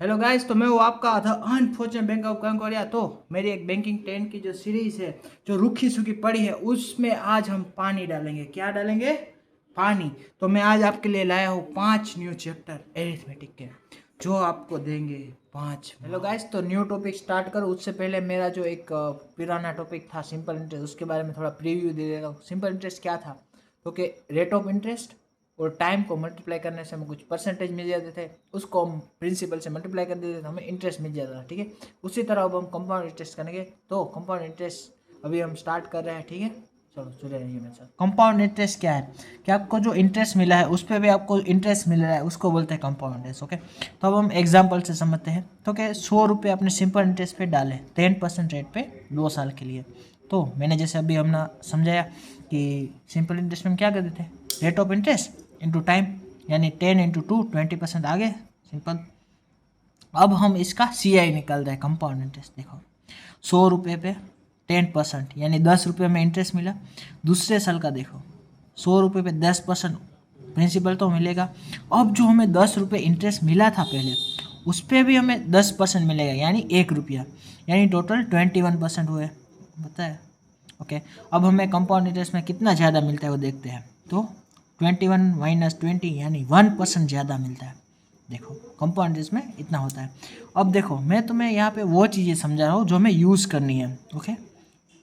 Hello guys, तो मैं वो आपका द अनफॉर्चुनेट बैंक ऑफ कंकोरिया। तो मेरी एक बैंकिंग 10 की जो सीरीज है, जो रुखी सूखी पड़ी है, उसमें आज हम पानी डालेंगे। क्या डालेंगे? पानी। तो मैं आज आपके लिए लाया हूँ 5 न्यू चैप्टर एरिथमेटिक के, जो आपको देंगे 5। हेलो गाइस, तो न्यू टॉपिक स्टार्ट करो उससे पहले मेरा जो एक पुराना टॉपिक था सिंपल इंटरेस्ट, उसके बारे में थोड़ा प्रीव्यू दे देता हूँ। सिंपल इंटरेस्ट क्या था? क्योंकि रेट ऑफ इंटरेस्ट और टाइम को मल्टीप्लाई करने से हमें कुछ परसेंटेज मिल जाते थे, उसको हम प्रिंसिपल से मल्टीप्लाई कर देते थे तो हमें इंटरेस्ट मिल जाता था। ठीक है, उसी तरह अब हम कंपाउंड इंटरेस्ट करेंगे। तो कंपाउंड इंटरेस्ट अभी हम स्टार्ट कर रहे हैं। ठीक है, चलो चले रहिए मेरे साथ। कंपाउंड इंटरेस्ट क्या है कि आपको जो इंटरेस्ट मिला है उस पर भी आपको इंटरेस्ट मिल रहा है, उसको बोलते हैं कंपाउंड इंटरेस्ट। ओके, तो अब हम एग्जाम्पल से समझते हैं। तो क्या, 100 रुपये अपने सिंपल इंटरेस्ट पे डाले 10% रेट पे 2 साल के लिए। तो मैंने जैसे अभी हमने समझाया कि सिंपल इंटरेस्ट में क्या करते थे, rate of interest into time, यानी 10 इंटू 2 20% आगे, सिंपल। अब हम इसका CI निकाल रहे हैं, कंपाउंड इंटरेस्ट। देखो, 100 रुपये पे 10%, यानी 10 रुपये में इंटरेस्ट मिला। दूसरे साल का देखो, 100 रुपये पे 10% प्रिंसिपल तो मिलेगा। अब जो हमें 10 रुपये इंटरेस्ट मिला था पहले, उस पर भी हमें 10% मिलेगा, यानी 1 रुपया, यानी टोटल 21% हुए, बताया। ओके, अब हमें कंपाउंड इंटरेस्ट में कितना ज़्यादा मिलता है वो देखते हैं। तो 21 माइनस 20 यानी 1% ज़्यादा मिलता है। देखो, कंपाउंड इंटरेस्ट में इतना होता है। अब देखो, मैं तुम्हें यहाँ पे वो चीज़ें समझा रहा हूँ जो हमें यूज़ करनी है। ओके,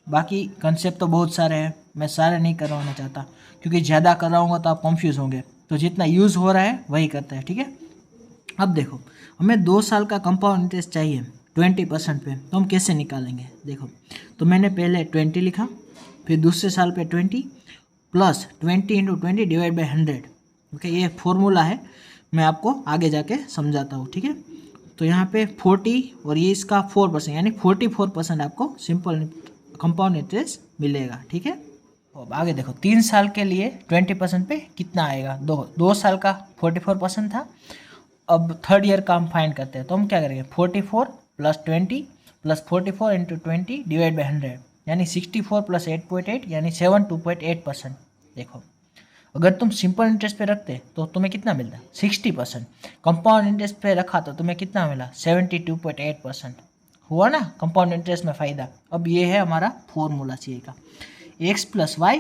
बाकी कंसेप्ट तो बहुत सारे हैं, मैं सारे नहीं करवाना चाहता, क्योंकि ज़्यादा कराऊंगा तो आप कंफ्यूज होंगे। तो जितना यूज़ हो रहा है वही करते हैं। ठीक है, अब देखो, हमें 2 साल का कंपाउंड इंटरेस्ट चाहिए 20% पे, तो हम कैसे निकालेंगे? देखो, तो मैंने पहले 20 लिखा, फिर दूसरे साल पे 20 plus 20 into 20 divide by 100। Okay, ये फॉर्मूला है, मैं आपको आगे जाके समझाता हूँ। ठीक है, तो यहाँ पे 40 और ये इसका 4%, यानी 44% आपको सिंपल कंपाउंड इंटरेस्ट मिलेगा। ठीक है, अब आगे देखो, 3 साल के लिए 20% पे कितना आएगा? 2 साल का 44% था। अब थर्ड ईयर का हम फाइंड करते हैं, तो हम क्या करेंगे, 44 plus 20 plus 44 into 20 divide by 100, यानी 64 प्लस 8.8 यानी 72.8%। देखो, अगर तुम सिंपल इंटरेस्ट पे रखते तो तुम्हें कितना मिलता? 60%। कंपाउंड इंटरेस्ट पे रखा तो तुम्हें कितना मिला? 72.8%। हुआ ना कंपाउंड इंटरेस्ट में फ़ायदा। अब ये है हमारा फॉर्मूला सी का, X plus Y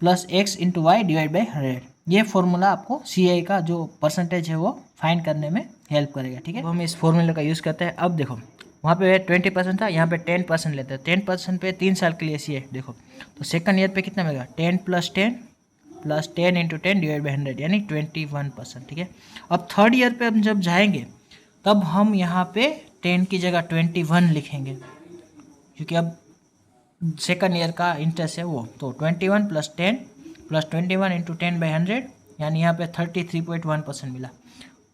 plus X into Y divide by 100। ये फॉर्मूला आपको CI का जो परसेंटेज है वो फाइंड करने में हेल्प करेगा। ठीक है, अब हम इस फॉर्मूले का यूज़ करते हैं। अब देखो, वहाँ पे 20% था, यहाँ पे 10% लेते हैं। 10% पे 3 साल के लिए CI। देखो, तो सेकंड ईयर पे कितना मिलेगा? 10 प्लस 10 इंटू 10 डिवाइड बाई 100, यानी 21%। ठीक है, अब थर्ड ईयर पे हम जब जाएंगे तब हम यहाँ पे 10 की जगह 21 लिखेंगे, क्योंकि अब सेकंड ईयर का इंटरेस्ट है वो। तो 21 प्लस 10 प्लस 21 इंटू 10 बाई 100, यानी यहाँ पे 33.1% मिला।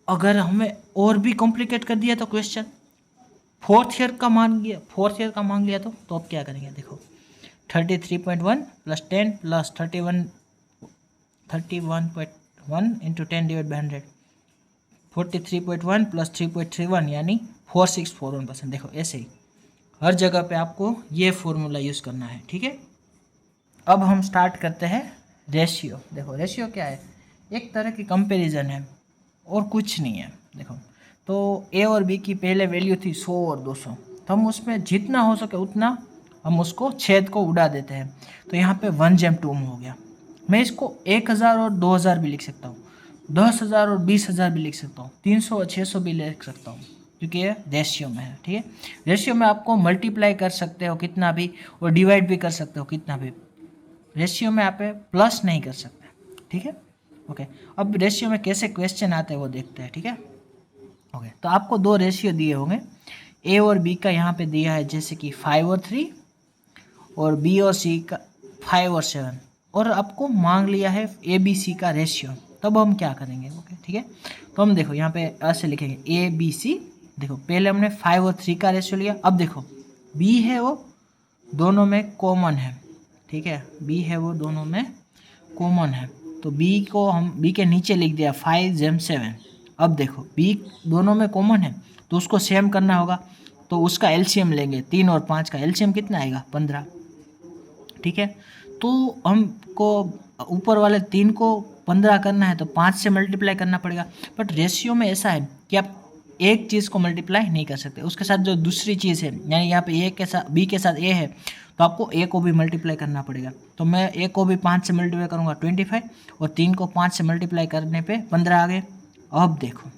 अगर हमें और भी कॉम्प्लिकेट कर दिया तो क्वेश्चन, फोर्थ ईयर का मांग लिया तो अब क्या करेंगे? देखो, 33.1 plus 10 plus 31.1 into 10 divide by 100, 43.1 plus 3.31 यानी 4641%। देखो, ऐसे ही हर जगह पे आपको ये फॉर्मूला यूज़ करना है। ठीक है, अब हम स्टार्ट करते हैं रेशियो। देखो, रेशियो क्या है? एक तरह की कंपैरिजन है और कुछ नहीं है। देखो, तो A और B की पहले वैल्यू थी 100 और 200, तो हम उसमें जितना हो सके उतना हम उसको छेद को उड़ा देते हैं। तो यहाँ पे 1/2 हो गया। मैं इसको 1000 और 2000 भी लिख सकता हूँ, 10,000 और 20,000 भी लिख सकता हूँ, 300 और 600 भी लिख सकता हूँ, क्योंकि ये रेशियो में है। ठीक है, रेशियो में आपको मल्टीप्लाई कर सकते हो कितना भी, और डिवाइड भी कर सकते हो कितना भी। रेशियो में आप प्लस नहीं कर सकते। ठीक है, ओके। अब रेशियो में कैसे क्वेश्चन आते हैं वो देखते हैं। ठीक है, ओके। तो आपको 2 रेशियो दिए होंगे, A और B का यहाँ पे दिया है जैसे कि 5 और 3, और B और C का 5 और 7, और आपको मांग लिया है ABC का रेशियो। तब हम क्या करेंगे? ओके, ठीक है। तो हम देखो यहाँ पे ऐसे लिखेंगे ABC। देखो, पहले हमने 5 और 3 का रेशियो लिया। अब देखो, B है वो दोनों में कॉमन है। ठीक है, B है वो दोनों में कॉमन है, तो B को हम B के नीचे लिख दिया 5 × 7। अब देखो, B दोनों में कॉमन है तो उसको सेम करना होगा, तो उसका एलसीएम लेंगे। 3 और 5 का एलसीएम कितना आएगा? 15। ठीक है, तो हमको ऊपर वाले 3 को 15 करना है तो 5 से मल्टीप्लाई करना पड़ेगा। बट रेशियो में ऐसा है कि आप एक चीज़ को मल्टीप्लाई नहीं कर सकते, उसके साथ जो दूसरी चीज़ है, यानी यहाँ पे ए के साथ बी के साथ ए है, तो आपको ए को भी मल्टीप्लाई करना पड़ेगा। तो मैं ए को भी 5 से मल्टीप्लाई करूँगा 25, और 3 को 5 से मल्टीप्लाई करने पे 15 आ गए। अब देखो,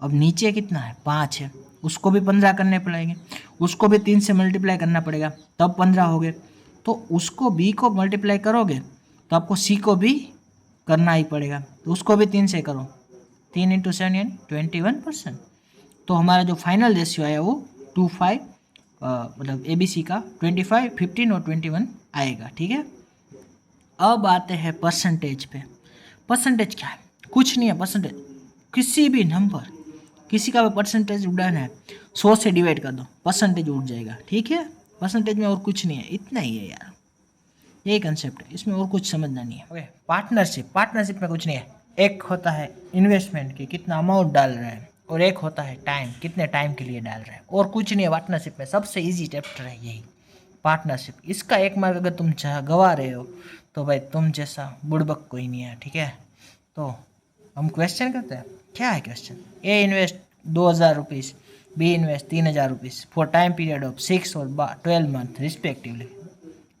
अब नीचे कितना है, 5 है, उसको भी 15 करने पड़ेंगे, उसको भी 3 से मल्टीप्लाई करना पड़ेगा, तब 15 हो गए। तो उसको बी को मल्टीप्लाई करोगे तो आपको सी को भी करना ही पड़ेगा, तो उसको भी 3 से करो, 3 × 7 यानी 21%। तो हमारा जो फाइनल रेशियो आया वो 25, मतलब ए बी सी का 25, 15 और 21 आएगा। ठीक है, अब आते हैं परसेंटेज पे। परसेंटेज क्या है? कुछ नहीं है। परसेंटेज किसी भी नंबर, किसी का भी परसेंटेज उड़ाना है, 100 से डिवाइड कर दो, परसेंटेज उड़ जाएगा। ठीक है, परसेंटेज में और कुछ नहीं है, इतना ही है यार, यही कंसेप्ट है, इसमें और कुछ समझना नहीं है। ओके, पार्टनरशिप में कुछ नहीं है। एक होता है इन्वेस्टमेंट की कितना अमाउंट डाल रहा है, और एक होता है टाइम, कितने टाइम के लिए डाल रहा है, और कुछ नहीं है पार्टनरशिप में। सबसे ईजी चैप्टर है यही पार्टनरशिप। इसका एक मार्क अगर तुम गवा रहे हो तो भाई तुम जैसा बुड़बक कोई नहीं है। ठीक है, तो हम क्वेश्चन करते हैं। क्या है question? A invest 2000 rupees, B invest 3000 rupees for time period of 6 और 12 month respectively.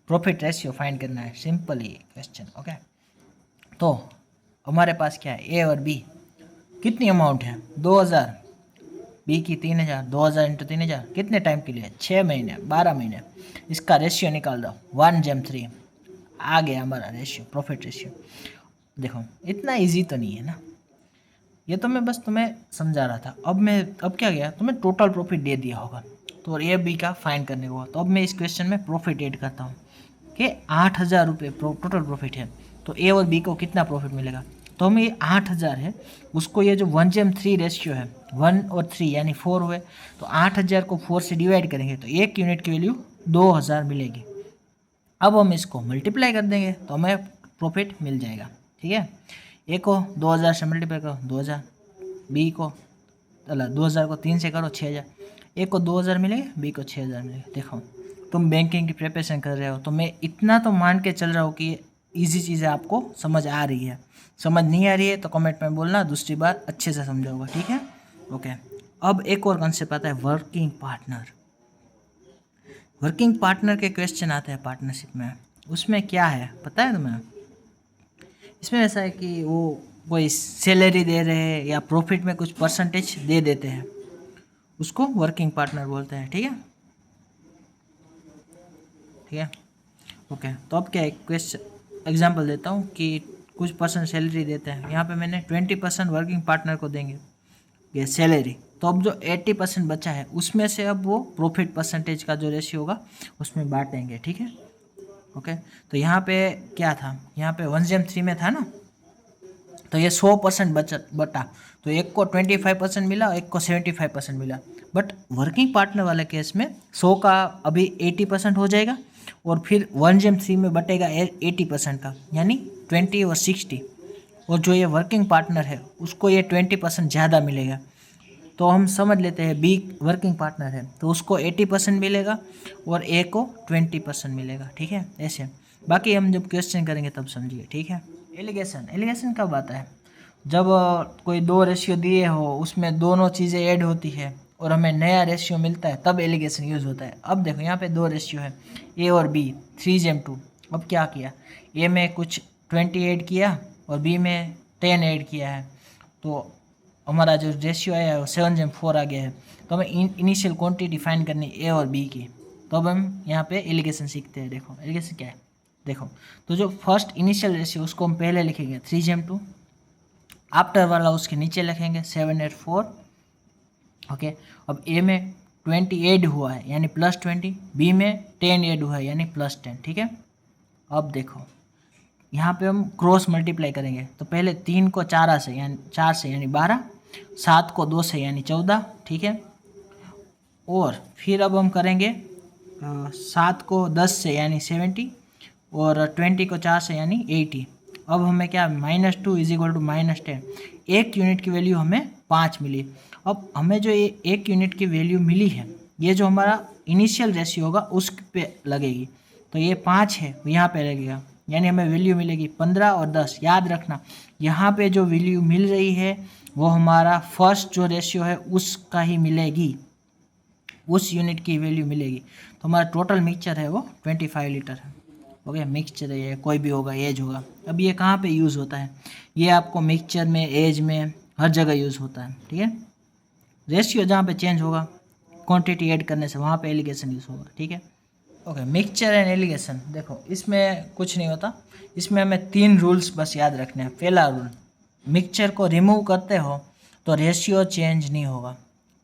Profit ratio find करना है, सिंपल ही क्वेश्चन। ओके, तो हमारे पास क्या है, ए और बी, कितनी अमाउंट है 2000, बी की 3000, 2000 × 3000 कितने टाइम के लिए, 6 महीने, 12 महीने। इसका रेशियो निकाल दो, 1/3 आ गया हमारा रेशियो, प्रॉफिट रेशियो। देखो इतना इजी तो नहीं है ना, ये तो मैं बस तुम्हें समझा रहा था। अब क्या गया, तुम्हें टोटल प्रॉफिट दे दिया होगा, तो ए बी का फाइंड करने को। तो अब मैं इस क्वेश्चन में प्रॉफिट ऐड करता हूँ कि 8000 रुपये टोटल प्रॉफिट है, तो ए और बी को कितना प्रॉफिट मिलेगा। तो हमें ये 8000 है, उसको ये जो 1/3 रेशियो है, 1 और 3 यानी 4 हुए, तो 8000 को 4 से डिवाइड करेंगे तो 1 यूनिट की वैल्यू 2000 मिलेगी। अब हम इसको मल्टीप्लाई कर देंगे तो हमें प्रॉफिट मिल जाएगा। ठीक है, ए को 2000 से मल्टीप्लाई करो 2000, बी को 2000 को 3 से करो 6000, ए को 2000 मिलेगा, बी को 6000 मिलेगा। देखो तुम बैंकिंग की प्रिपरेशन कर रहे हो, तो मैं इतना तो मान के चल रहा हूँ कि ईजी चीज़ें आपको समझ आ रही है। समझ नहीं आ रही है तो कमेंट में बोलना, दूसरी बार अच्छे से समझाऊंगा। ठीक है, ओके। अब एक और कंसेप्ट आता है वर्किंग पार्टनर। वर्किंग पार्टनर के क्वेश्चन आते हैं पार्टनरशिप में। उसमें क्या है पता है तुम्हें? इसमें ऐसा है कि वो कोई सैलरी दे रहे हैं या प्रॉफिट में कुछ परसेंटेज दे देते हैं, उसको वर्किंग पार्टनर बोलते हैं। ठीक है, ठीक है, ओके। तो अब क्या है, क्वेश्चन एग्जांपल देता हूँ कि कुछ परसेंट सैलरी देते हैं। यहाँ पे मैंने 20% वर्किंग पार्टनर को देंगे ये सैलरी। तो अब जो 80% बचा है उसमें से अब वो प्रॉफिट परसेंटेज का जो रेशियो होगा उसमें बांटेंगे। ठीक है, ओके। तो यहाँ पे क्या था, यहाँ पे 1/3 में था ना, तो ये 100% बटा, तो एक को 25% मिला, एक को 75% मिला। बट वर्किंग पार्टनर वाले केस में 100 का अभी 80% हो जाएगा, और फिर 1/3 में बटेगा 80% का, यानी 20 और 60। और जो ये वर्किंग पार्टनर है उसको ये 20% ज़्यादा मिलेगा। तो हम समझ लेते हैं बी वर्किंग पार्टनर है तो उसको 80% मिलेगा और ए को 20% मिलेगा। ठीक है, ऐसे। बाकी हम जब क्वेश्चन करेंगे तब समझिए। ठीक है, एलिगेशन कब आता है? जब कोई दो रेशियो दिए हो, उसमें दोनों चीज़ें ऐड होती है और हमें नया रेशियो मिलता है, तब एलिगेशन यूज़ होता है। अब देखो यहाँ पे दो रेशियो है, ए और बी 3:2। अब क्या किया, ए में कुछ 20 ऐड किया और बी में 10 ऐड किया है, तो हमारा जो रेशियो आया है वो 7:4 आ गया है। तो हमें इनिशियल क्वांटिटी फाइंड करनी ए और बी की, तो अब हम यहाँ पे एलिगेशन सीखते हैं। देखो एलिगेशन क्या है, देखो तो जो फर्स्ट इनिशियल रेशियो उसको हम पहले लिखेंगे 3:2, आफ्टर वाला उसके नीचे लिखेंगे 7/4। ओके, अब ए में 20 ऐड हुआ है यानी +20, बी में 10 ऐड हुआ है यानी +10। ठीक है, अब देखो यहाँ पे हम क्रॉस मल्टीप्लाई करेंगे, तो पहले 3 को 4 से यानी 12, 7 को 2 से यानी 14। ठीक है, और फिर अब हम करेंगे 7 को 10 से यानी 70 और 20 को 4 से यानी 80। अब हमें क्या, -2 = -10। एक यूनिट की वैल्यू हमें 5 मिली। अब हमें जो ये एक यूनिट की वैल्यू मिली है, ये जो हमारा इनिशियल रेशियो होगा उस पे लगेगी, तो ये 5 है यहाँ पे लगेगा, यानी हमें वैल्यू मिलेगी 15 और 10। याद रखना यहाँ पे जो वैल्यू मिल रही है वो हमारा फर्स्ट जो रेशियो है उसका ही मिलेगी, उस यूनिट की वैल्यू मिलेगी। तो हमारा टोटल मिक्सचर है वो 25 लीटर है। ओके, मिक्सचर है ये, कोई भी होगा, एज होगा। अब ये कहाँ पे यूज़ होता है? ये आपको मिक्सचर में, एज में, हर जगह यूज़ होता है, ठीक है। रेशियो जहाँ पे चेंज होगा क्वांटिटी ऐड करने से, वहाँ पे एलिगेशन यूज़ होगा, ठीक है। ओके, मिक्सचर एंड एलिगेशन, देखो इसमें कुछ नहीं होता, इसमें हमें 3 रूल्स बस याद रखने हैं। पहला रूल, मिक्सचर को रिमूव करते हो तो रेशियो चेंज नहीं होगा।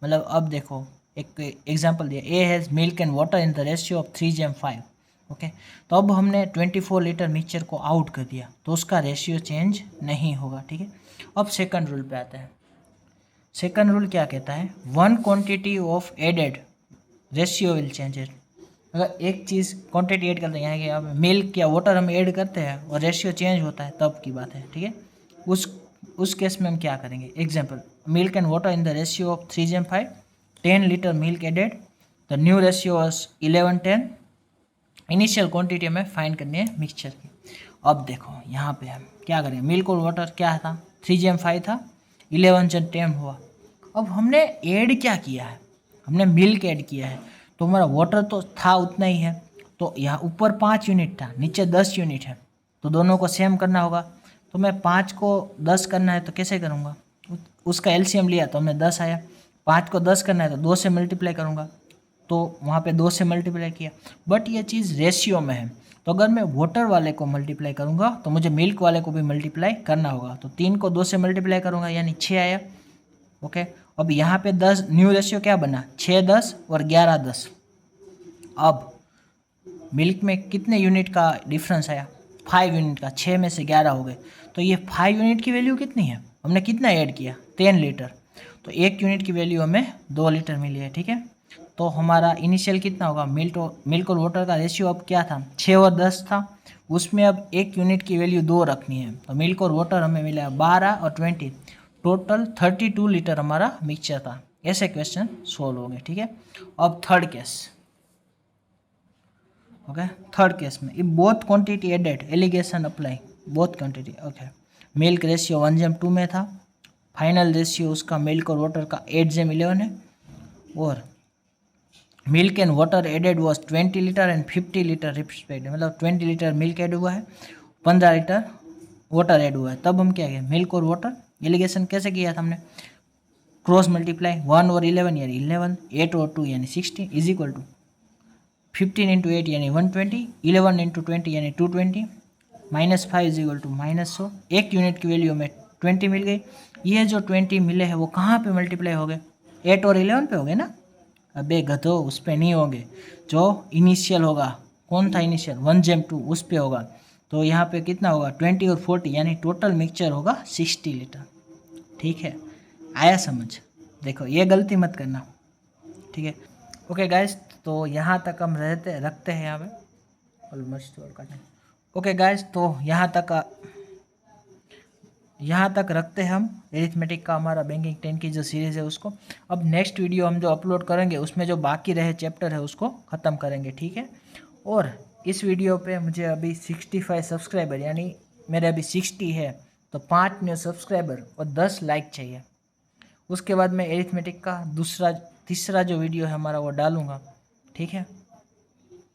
मतलब अब देखो एक एग्जांपल दिया, A has milk and water in the ratio of 3:5। Okay, तो अब हमने 24 लीटर मिक्सचर को आउट कर दिया तो उसका रेशियो चेंज नहीं होगा, ठीक है। अब सेकंड रूल पे आते हैं। सेकंड रूल क्या कहता है? One quantity of added ratio will change it. अगर एक चीज़ क्वांटिटी ऐड करते हैं, यहाँ कि अब मिल्क या वाटर हम ऐड करते हैं और रेशियो चेंज होता है, तब की बात है, ठीक है। उस केस में हम क्या करेंगे? Example, milk and water in the ratio of 3:5, 10 litre milk added, the new ratio was 11:10। Initial quantity हमें फाइंड करनी है मिक्सचर की। अब देखो यहाँ पे हम क्या करेंगे? मिल्क और वाटर क्या था? 3:5 था, 11:10 हुआ। अब हमने ऐड क्या किया है? हमने मिल्क ऐड किया है, तो हमारा वाटर तो था उतना ही है, तो यहाँ ऊपर 5 यूनिट था, नीचे 10 यूनिट है, तो दोनों को सेम करना होगा। तो मैं 5 को 10 करना है तो कैसे करूँगा? उसका एलसीएम लिया तो हमें 10 आया। 5 को 10 करना है तो 2 से मल्टीप्लाई करूँगा, तो वहाँ पे 2 से मल्टीप्लाई किया। बट ये चीज़ रेशियो में है, तो अगर मैं वाटर वाले को मल्टीप्लाई करूँगा तो मुझे मिल्क वाले को भी मल्टीप्लाई करना होगा। तो 3 को 2 से मल्टीप्लाई करूँगा यानी 6 आया। ओके, अब यहाँ पे 10, न्यू रेशियो क्या बना? 6 10 और 11 10। अब मिल्क में कितने यूनिट का डिफरेंस आया? 5 यूनिट का। 6 में से 11 हो गए, तो ये 5 यूनिट की वैल्यू कितनी है? हमने कितना ऐड किया? 10 लीटर। तो 1 यूनिट की वैल्यू हमें 2 लीटर मिली है, ठीक है। तो हमारा इनिशियल कितना होगा? मिल्क और वाटर का रेशियो अब क्या था? 6 और 10 था, उसमें अब 1 यूनिट की वैल्यू 2 रखनी है, तो मिल्क और वाटर हमें मिला 12 और 20, टोटल 32 लीटर हमारा मिक्सचर था। ऐसे क्वेश्चन सोल्व हो गए, ठीक है। अब third case, okay, third case में if both quantity added, alligation apply, both quantity. Okay, milk ratio 1:2 में था, फाइनल रेशियो उसका मिल्क और वाटर का 8:11 है, और milk and water added was 20 litre and 50 litre respective. मतलब 20 लीटर मिल्क ऐड हुआ है, 15 लीटर वाटर ऐड हुआ है। तब हम क्या किया? मिल्क और वाटर एलिगेशन कैसे किया था हमने? क्रॉस मल्टीप्लाई, 1 और 11 यानी 11, 8 और 2 यानी 60 इज इक्वल टू 15 इंटू 8 यानी 120, 11 इंटू 20 यानी 220, -5 इज इक्वल टू -100। 1 यूनिट की वैल्यू में 20 मिल गई। ये जो 20 मिले हैं वो कहाँ पे मल्टीप्लाई हो गए? 8 और 11 पे हो गए ना? अबे गधो, उस पे नहीं होंगे, जो इनिशियल होगा। कौन था इनिशियल? 1:2, उस पे होगा। तो यहाँ पे कितना होगा? 20 और 40 यानी टोटल मिक्सचर होगा 60 लीटर, ठीक है। आया समझ? देखो ये गलती मत करना, ठीक है। ओके गाइस, तो यहाँ तक हम रखते हैं यहाँ पे ऑलमोस्ट। ओके गाइस, तो यहाँ तक रखते हैं हम एरिथमेटिक का हमारा बैंकिंग 10 की जो सीरीज़ है उसको। अब नेक्स्ट वीडियो हम जो अपलोड करेंगे उसमें जो बाकी रहे चैप्टर है उसको ख़त्म करेंगे, ठीक है। और इस वीडियो पे मुझे अभी 65 सब्सक्राइबर, यानी मेरे अभी 60 है, तो 5 न्यू सब्सक्राइबर और 10 लाइक चाहिए। उसके बाद मैं एरिथमेटिक का तीसरा जो वीडियो है हमारा वो डालूँगा, ठीक है।